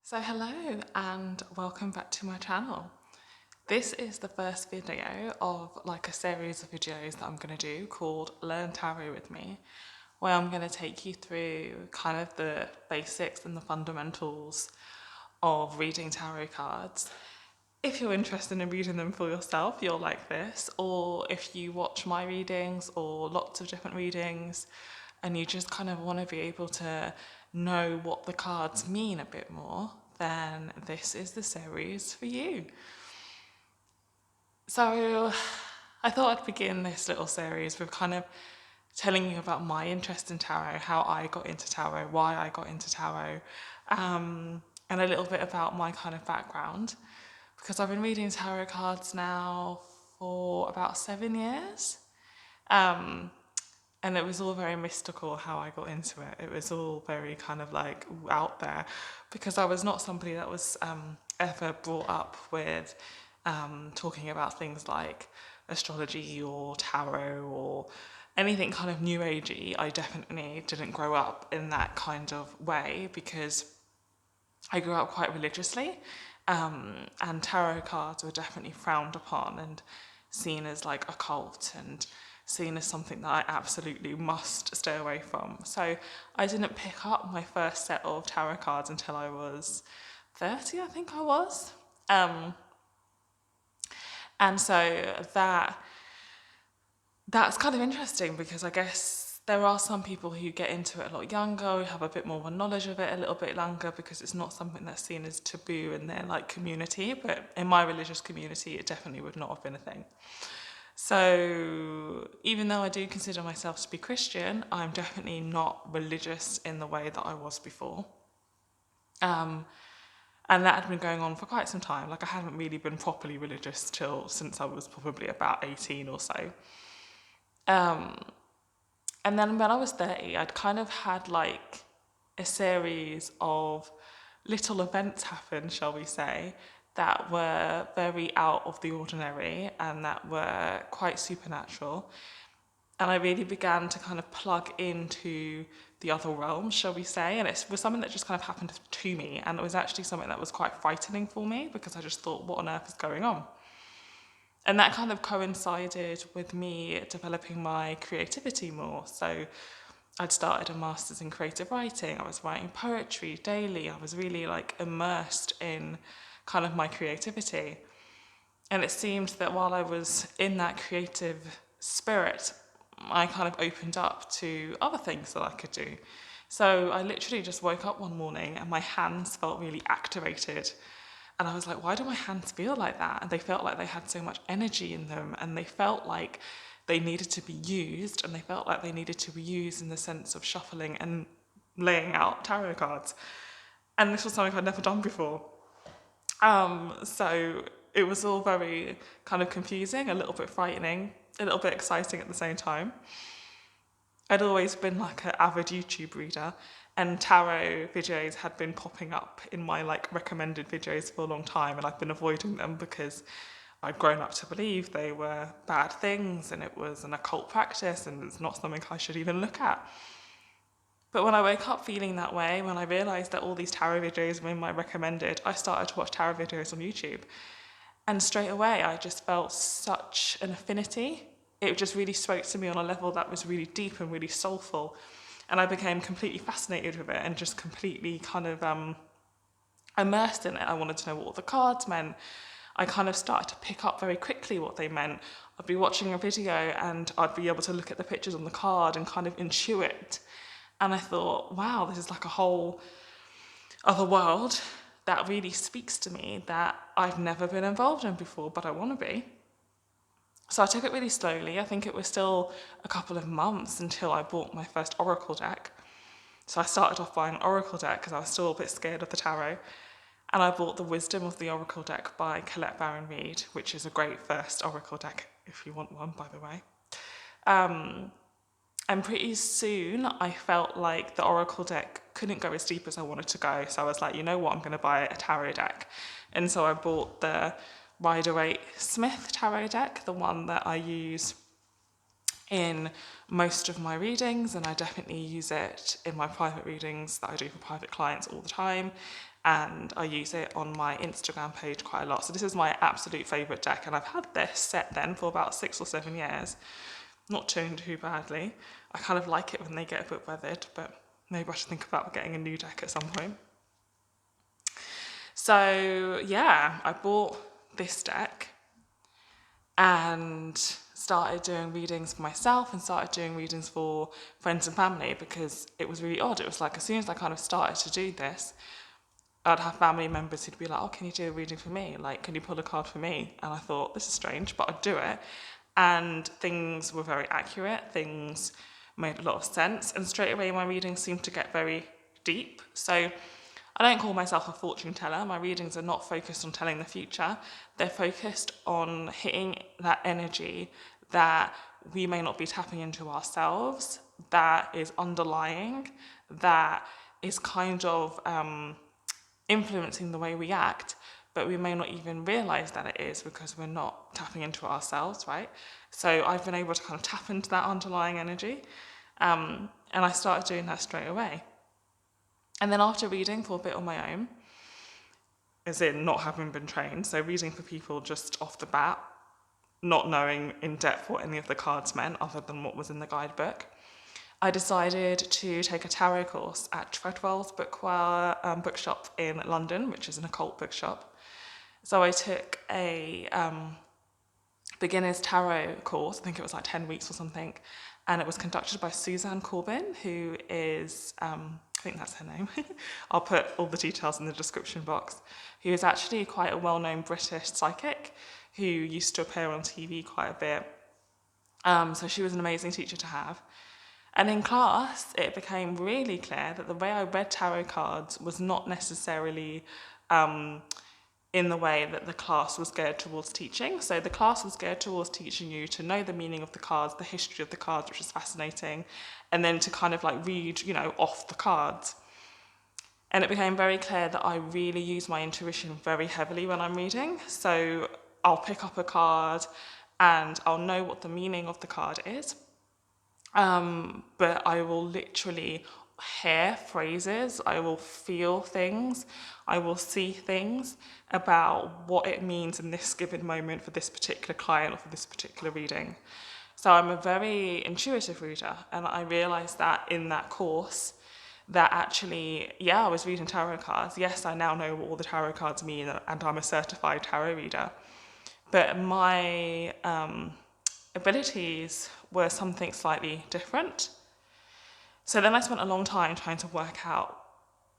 So hello and welcome back to my channel. This is the first video of like a series of videos that I'm going to do called Learn Tarot with me, where I'm going to take you through kind of the basics and the fundamentals of reading tarot cards. If you're interested in reading them for yourself, you'll like this, or if you watch my readings or lots of different readings and you just kind of want to be able to know what the cards mean a bit more, then this is the series for you. So I thought I'd begin this little series with kind of telling you about my interest in tarot, how I got into tarot, why I got into tarot, and a little bit about my kind of background, because I've been reading tarot cards now for about 7 years. And it was all very mystical how I got into it. It was all very kind of like out there, because I was not somebody that was ever brought up with talking about things like astrology or tarot or anything kind of new agey. I definitely didn't grow up in that kind of way because I grew up quite religiously, and tarot cards were definitely frowned upon and seen as like occult and seen as something that I absolutely must stay away from. So I didn't pick up my first set of tarot cards until I was 30, I think I was. And so that's kind of interesting, because I guess there are some people who get into it a lot younger, who have a bit more of a knowledge of it a little bit longer, because it's not something that's seen as taboo in their like community. But in my religious community, it definitely would not have been a thing. So even though I do consider myself to be Christian, I'm definitely not religious in the way that I was before. And that had been going on for quite some time. Like I hadn't really been properly religious since I was probably about 18 or so. And then when I was 30, I'd kind of had like a series of little events happen, shall we say, that were very out of the ordinary and that were quite supernatural. And I really began to kind of plug into the other realm, shall we say, and it was something that just kind of happened to me, and it was actually something that was quite frightening for me, because I just thought, what on earth is going on? And that kind of coincided with me developing my creativity more. So I'd started a master's in creative writing. I was writing poetry daily. I was really like immersed in kind of my creativity. And it seemed that while I was in that creative spirit, I kind of opened up to other things that I could do. So I literally just woke up one morning and my hands felt really activated. And I was like, why do my hands feel like that? And they felt like they had so much energy in them, and they felt like they needed to be used, and they felt like they needed to be used in the sense of shuffling and laying out tarot cards. And this was something I'd never done before. So it was all very kind of confusing, a little bit frightening, a little bit exciting at the same time. I'd always been like an avid YouTube reader, and tarot videos had been popping up in my like recommended videos for a long time, and I've been avoiding them because I'd grown up to believe they were bad things and it was an occult practice and it's not something I should even look at. But when I woke up feeling that way, when I realised that all these tarot videos were in my recommended, I started to watch tarot videos on YouTube. And straight away, I just felt such an affinity. It just really spoke to me on a level that was really deep and really soulful. And I became completely fascinated with it and just completely kind of immersed in it. I wanted to know what all the cards meant. I kind of started to pick up very quickly what they meant. I'd be watching a video and I'd be able to look at the pictures on the card and kind of intuit. And I thought, wow, this is like a whole other world that really speaks to me that I've never been involved in before, but I want to be. So I took it really slowly. I think it was still a couple of months until I bought my first oracle deck. So I started off buying an oracle deck because I was still a bit scared of the tarot. And I bought the Wisdom of the Oracle deck by Colette Baron Reid, which is a great first oracle deck if you want one, by the way. And pretty soon I felt like the oracle deck couldn't go as deep as I wanted to go. So I was like, you know what, I'm going to buy a tarot deck. And so I bought the Rider-Waite-Smith tarot deck, the one that I use in most of my readings, and I definitely use it in my private readings that I do for private clients all the time. and I use it on my Instagram page quite a lot. So this is my absolute favourite deck, and I've had this set then for about 6 or 7 years. Not doing too badly. I kind of like it when they get a bit weathered, but maybe I should think about getting a new deck at some point. So yeah, I bought this deck and started doing readings for myself and started doing readings for friends and family, because it was really odd. It was like as soon as I kind of started to do this, I'd have family members who'd be like, oh, can you do a reading for me? Like, can you pull a card for me? And I thought, this is strange, but I'd do it. And things were very accurate. Things made a lot of sense. And straight away, my readings seemed to get very deep. So I don't call myself a fortune teller. My readings are not focused on telling the future. They're focused on hitting that energy that we may not be tapping into ourselves, that is underlying, that is kind of influencing the way we act, but we may not even realize that it is because we're not tapping into it ourselves, right? So I've been able to kind of tap into that underlying energy, and I started doing that straight away. And then after reading for a bit on my own, as in not having been trained, so reading for people just off the bat, not knowing in depth what any of the cards meant other than what was in the guidebook, I decided to take a tarot course at Treadwells bookshop in London, which is an occult bookshop. So I took a beginner's tarot course. I think it was like 10 weeks or something, and it was conducted by Suzanne Corbie, who is, I think that's her name. I'll put all the details in the description box. Who is actually quite a well-known British psychic who used to appear on TV quite a bit. So she was an amazing teacher to have. And in class, it became really clear that the way I read tarot cards was not necessarily in the way that the class was geared towards teaching. So the class was geared towards teaching you to know the meaning of the cards, the history of the cards, which is fascinating, and then to kind of like read, off the cards. And it became very clear that I really use my intuition very heavily when I'm reading. So I'll pick up a card and I'll know what the meaning of the card is. But I will literally hear phrases, I will feel things, I will see things about what it means in this given moment for this particular client or for this particular reading. So I'm a very intuitive reader, and I realised that in that course that actually, I was reading tarot cards. Yes, I now know what all the tarot cards mean, and I'm a certified tarot reader. But my abilities were something slightly different. So then I spent a long time trying to work out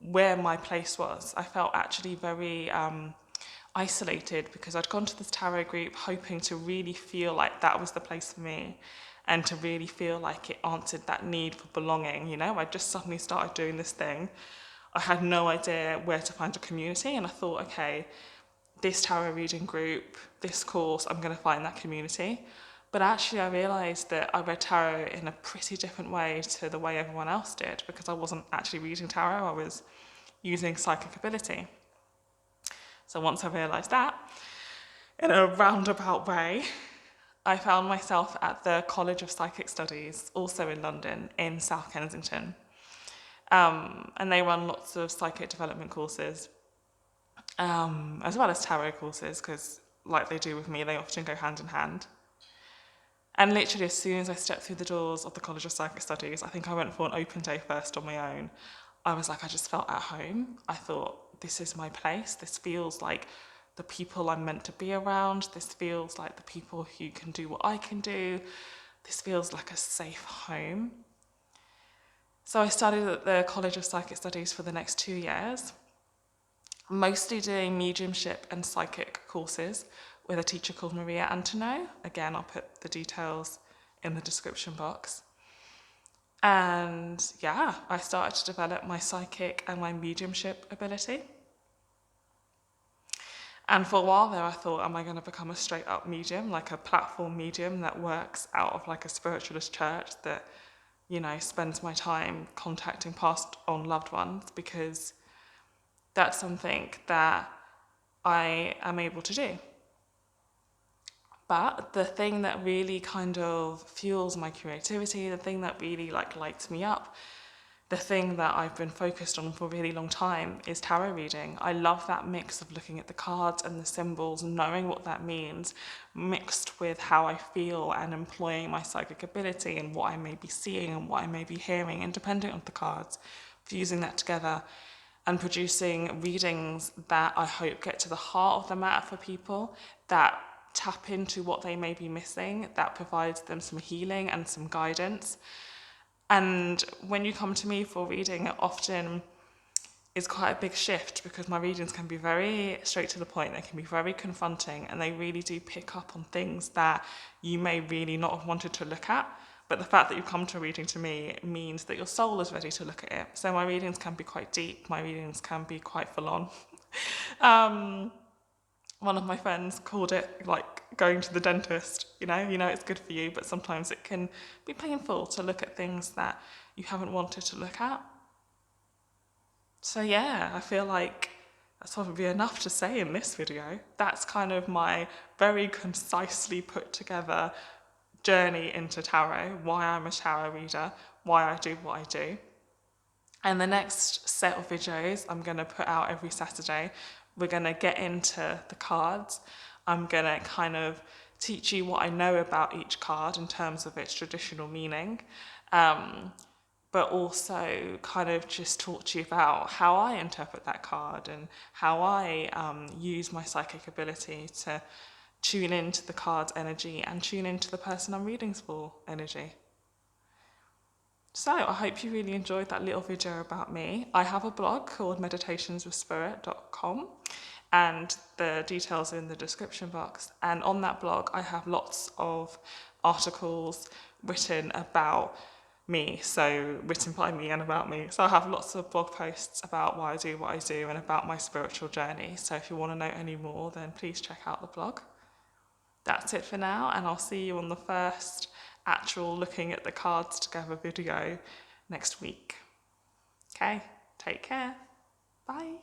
where my place was. I felt actually very isolated because I'd gone to this tarot group hoping to really feel like that was the place for me and to really feel like it answered that need for belonging. I just suddenly started doing this thing. I had no idea where to find a community, and I thought, okay, this tarot reading group, this course, I'm going to find that community. But actually I realised that I read tarot in a pretty different way to the way everyone else did, because I wasn't actually reading tarot, I was using psychic ability. So once I realised that, in a roundabout way, I found myself at the College of Psychic Studies, also in London, in South Kensington. And they run lots of psychic development courses, as well as tarot courses, because like they do with me, they often go hand in hand. And literally as soon as I stepped through the doors of the College of Psychic Studies, I think I went for an open day first on my own. I was like, I just felt at home. I thought, this is my place. This feels like the people I'm meant to be around. This feels like the people who can do what I can do. This feels like a safe home. So I studied at the College of Psychic Studies for the next 2 years, mostly doing mediumship and psychic courses with a teacher called Antoniou. Again, I'll put the details in the description box. And I started to develop my psychic and my mediumship ability. And for a while there, I thought, am I going to become a straight up medium, like a platform medium that works out of like a spiritualist church that, spends my time contacting passed on loved ones, because that's something that I am able to do. But the thing that really kind of fuels my creativity, the thing that really lights me up, the thing that I've been focused on for a really long time is tarot reading. I love that mix of looking at the cards and the symbols and knowing what that means, mixed with how I feel and employing my psychic ability and what I may be seeing and what I may be hearing, independent of the cards, fusing that together and producing readings that I hope get to the heart of the matter for people, that tap into what they may be missing, that provides them some healing and some guidance. And when you come to me for reading, it often is quite a big shift because my readings can be very straight to the point. They can be very confronting, and they really do pick up on things that you may really not have wanted to look at. But the fact that you come to a reading to me means that your soul is ready to look at it. So my readings can be quite deep. My readings can be quite full on. One of my friends called it like going to the dentist. You know it's good for you, but sometimes it can be painful to look at things that you haven't wanted to look at. So yeah, I feel like that's probably enough to say in this video. That's kind of my very concisely put together journey into tarot, why I'm a tarot reader, why I do what I do. And the next set of videos I'm going to put out every Saturday, we're going to get into the cards. I'm going to kind of teach you what I know about each card in terms of its traditional meaning, but also kind of just talk to you about how I interpret that card and how I use my psychic ability to tune into the card's energy and tune into the person I'm reading for energy. So I hope you really enjoyed that little video about me. I have a blog called meditationswithspirit.com, and the details are in the description box. And on that blog, I have lots of articles written about me, so written by me and about me. So I have lots of blog posts about why I do what I do and about my spiritual journey. So if you want to know any more, then please check out the blog. That's it for now, and I'll see you on the first actual looking at the cards together video next week. Okay, take care. Bye.